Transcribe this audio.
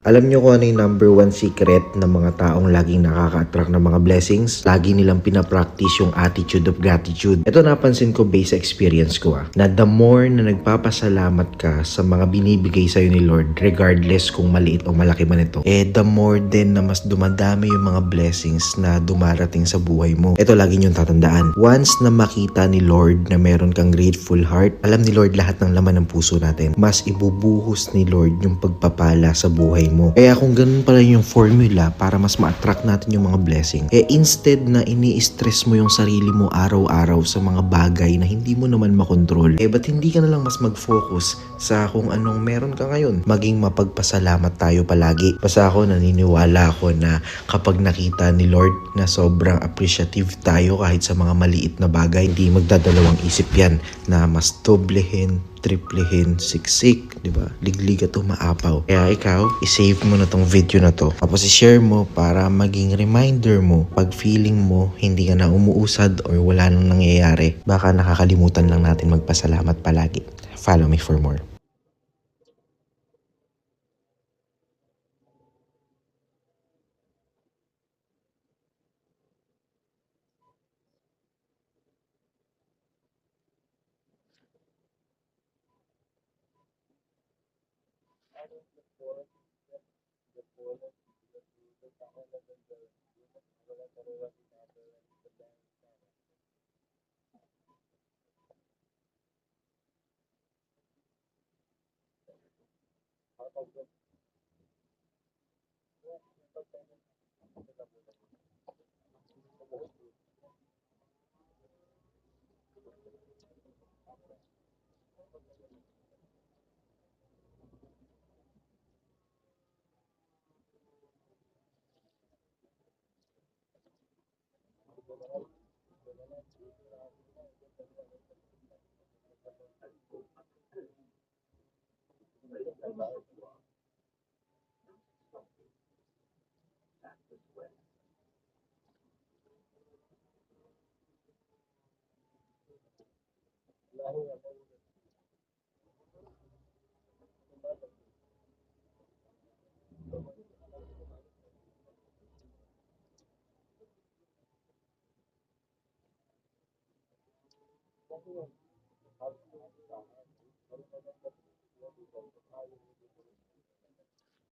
Alam niyo kung ano yung number one secret ng mga taong laging nakaka-attract ng mga blessings? Lagi nilang pinapractice yung attitude of gratitude. Ito napansin ko based sa experience ko na the more na nagpapasalamat ka sa mga binibigay sa'yo ni Lord, regardless kung maliit o malaki man ito, the more din na mas dumadami yung mga blessings na dumarating sa buhay mo. Ito lagi niyong tatandaan. Once na makita ni Lord na meron kang grateful heart, alam ni Lord lahat ng laman ng puso natin. Mas ibubuhos ni Lord yung pagpapala sa buhay mo. Kaya kung ganun pala yung formula para mas ma-attract natin yung mga blessing, instead na ini-stress mo yung sarili mo araw-araw sa mga bagay na hindi mo naman makontrol, ba't hindi ka na lang mas mag-focus sa kung anong meron ka ngayon? Maging mapagpasalamat tayo palagi. Basta ako naniniwala ako na kapag nakita ni Lord na sobrang appreciative tayo kahit sa mga maliit na bagay, hindi magdadalawang isip yan na mas doblehin, triplehin, siksik, di ba? Liglig at umaapaw. Kaya ikaw, isave mo na tong video na to. Tapos i-share mo para maging reminder mo pag feeling mo hindi ka na umuusad or wala nang nangyayari. Baka nakakalimutan lang natin magpasalamat palagi. Follow me for more.